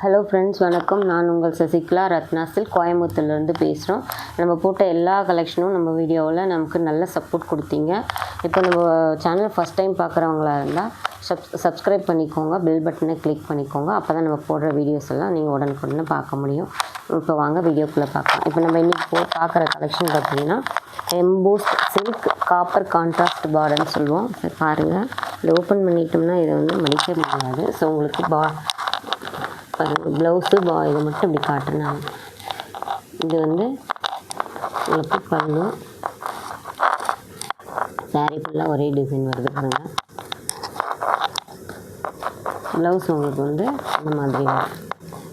Hello friends, வணக்கம். நான் உங்கள் சசிகலா ரத்னா சில்க் கோயம்புத்தூர்லேருந்து பேசுகிறோம். நம்ம போட்ட எல்லா கலெக்ஷனும் நம்ம வீடியோவில் நமக்கு நல்ல சப்போர்ட் கொடுத்தீங்க. இப்போ நம்ம சேனல் ஃபஸ்ட் டைம் பார்க்குறவங்களா இருந்தால் சப்ஸ்கிரைப் பண்ணிக்கோங்க, பெல் பட்டனை கிளிக் பண்ணிக்கோங்க. அப்போ தான் நம்ம போடுற வீடியோஸ் எல்லாம் நீங்கள் உடனுக்குடனே பார்க்க முடியும். இப்போ வாங்க வீடியோக்குள்ளே பார்க்கலாம். இப்போ நம்ம இன்றைக்கி பார்க்குற கலெக்ஷன் பார்த்திங்கன்னா எம்போஸ்ட் சில்க் காப்பர் கான்ட்ராஸ்ட் பார்டர்னு சொல்லுவோம். பாருங்கள், இதை ஓப்பன் பண்ணிட்டோம்னா இதை மடிக்க முடியாது. ஸோ உங்களுக்கு பாருங்கள், ப்ளவுஸு இதை மட்டும் இப்படி காட்டுனாங்க. இது உங்களுக்கு பல்லு, சாரீ ஃபுல்லாக ஒரே டிசைன் வருது பாருங்கள். ப்ளவுஸ் உங்களுக்கு இந்த மாதிரி வரும்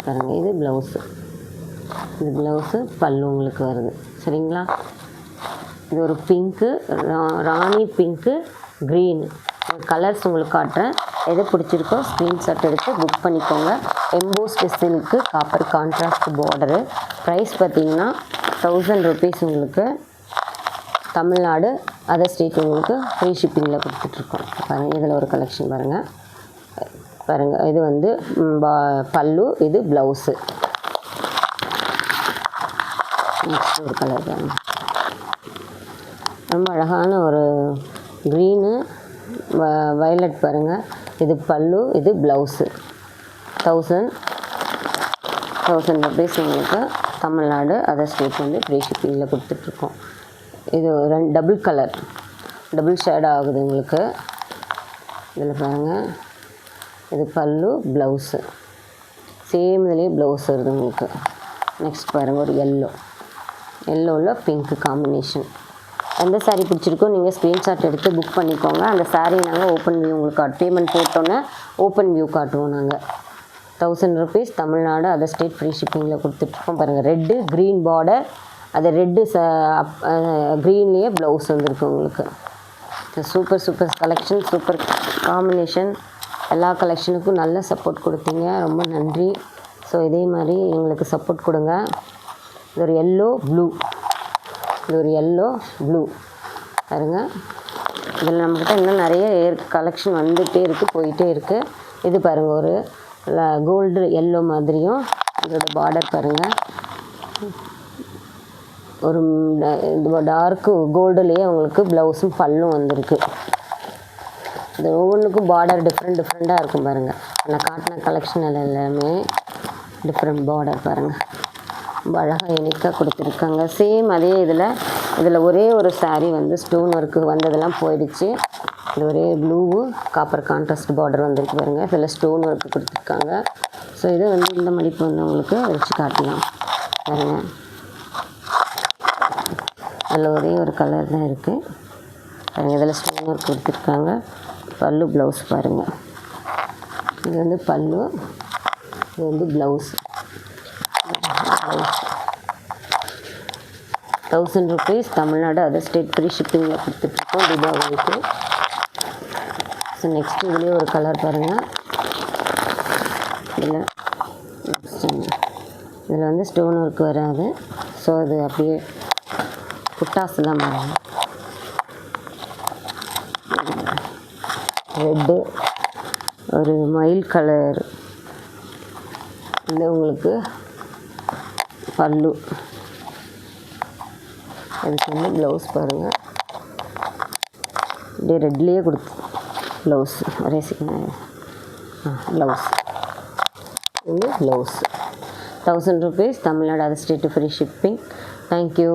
பாருங்கள். இது ப்ளவுஸு, இது ப்ளவுஸு, பல்லு உங்களுக்கு வருது. சரிங்களா? இது ஒரு பிங்க்கு, ராணி பிங்க்கு, க்ரீனு கலர்ஸ் உங்களுக்கு காட்டுறேன். எது பிடிச்சிருக்கோ ஸ்க்ரீன்ஷாட் எடுத்து புக் பண்ணிக்கோங்க. Embossed silk copper contrast border. Price பார்த்திங்கன்னா 1000 rupees. உங்களுக்கு தமிழ்நாடு அதர் ஸ்டேட் உங்களுக்கு ஃப்ரீ ஷிப்பிங்கில் கொடுத்துட்ருக்கோம். பாருங்கள், இதில் ஒரு கலெக்ஷன் பாருங்கள். இது பல்லு, இது ப்ளவுஸு. நெக்ஸ்ட் ஒரு கலர் பாருங்கள், ரொம்ப அழகான ஒரு க்ரீனு வயலட் பாருங்கள். இது பல்லு, இது ப்ளவுஸு. 1000 rupees உங்களுக்கு தமிழ்நாடு அதர் ஸ்டேட் ஃப்ரீ ஷிப்பிங்கில் கொடுத்துட்ருக்கோம். இது டபுள் கலர், டபுள் ஷேட் ஆகுது உங்களுக்கு. இதில் பாருங்கள், இது பல்லு, ப்ளவுஸு. சேம் இதுலேயே ப்ளவுஸ் வருது உங்களுக்கு. நெக்ஸ்ட் பாருங்கள், ஒரு எல்லோவில் பிங்க்கு காம்பினேஷன். எந்த சாரீ பிடிச்சிருக்கோ நீங்கள் ஸ்க்ரீன்ஷாட் எடுத்து புக் பண்ணிக்கோங்க. அந்த சாரீ நாங்கள் ஓப்பன் வியூ உங்களுக்கு பேமெண்ட் போட்டோன்னே ஓப்பன் வியூ காட்டுவோம். நாங்கள் 1000 rupees Tamil Nadu other state free ஷிப்பிங்கில் கொடுத்துட்ருக்கோம். பாருங்கள், ரெட்டு க்ரீன் பார்டர், அது ரெட்டு க்ரீன்லேயே ப்ளவுஸ் வந்துருக்கு உங்களுக்கு. Super collection, super combination. எல்லா கலெக்ஷனுக்கும் நல்ல சப்போர்ட் கொடுத்தீங்க, ரொம்ப நன்றி. ஸோ இதே மாதிரி எங்களுக்கு சப்போர்ட் கொடுங்க. இது ஒரு எல்லோ ப்ளூ, இது ஒரு எல்லோ ப்ளூ பாருங்க. இதில் நம்மக்கிட்ட இன்னும் நிறைய கலெக்ஷன் வந்துகிட்டே இருக்குது, போயிட்டே இருக்குது. இது பாருங்கள், ஒரு கோல்டு எல்லோ மாதிரியும் இதோட பார்டர் பாருங்கள். ஒரு டார்க்கு கோல்டுலேயே உங்களுக்கு ப்ளவுஸும் பல்லும் வந்திருக்கு. இது ஒவ்வொன்றுக்கும் பார்டர் டிஃப்ரெண்ட்டாக இருக்கும் பாருங்கள். நான் காட்டின கலெக்ஷன் எல்லாமே டிஃப்ரெண்ட் பார்டர் பாருங்கள். ரொம்ப அழகாக யூனிக்காக கொடுத்துருக்காங்க. சேம் அதே இதில் ஒரே ஒரு சாரீ ஸ்டோன் ஒர்க்கு வந்ததெல்லாம் போயிடுச்சு. இது ஒரே ப்ளூவு காப்பர் கான்ட்ராஸ்ட் பார்டர் வந்திருக்கு பாருங்கள். இதில் ஸ்டோன் ஒர்க்கு கொடுத்துருக்காங்க. ஸோ இது இந்த மடிப்பு உங்களுக்கு வச்சு காட்டலாம் பாருங்கள். அதில் ஒரே ஒரு கலர் தான் இருக்குது பாருங்கள். இதில் ஸ்டோன் ஒர்க் கொடுத்துருக்காங்க. பல்லு, ப்ளவுஸ் பாருங்கள். இது பல்லு, இது blouse. 1000 rupees Tamil Nadu other state free ஷிப்பிங்கில் கொடுத்துட்ருக்கோம் தீபாவளிக்கு. ஸோ நெக்ஸ்ட் இதுலேயே ஒரு கலர் பாருங்கள். இதில் ஸ்டோன் ஒர்க் வராது. ஸோ அது அப்படியே புட்டாஸ்லாம் பாருங்கள். ரெட்டு, ஒரு மயில் கலர். இது உங்களுக்கு பல்லு, இதுக்கு ப்ளவுஸ் பாருங்கள். இப்படியே ரெட்லேயே கொடுத்து ப்ளவுஸ் ஒரே ப்ளவுஸ். இது blouse. 1000 rupees Tamil Nadu other state free shipping. Thank you.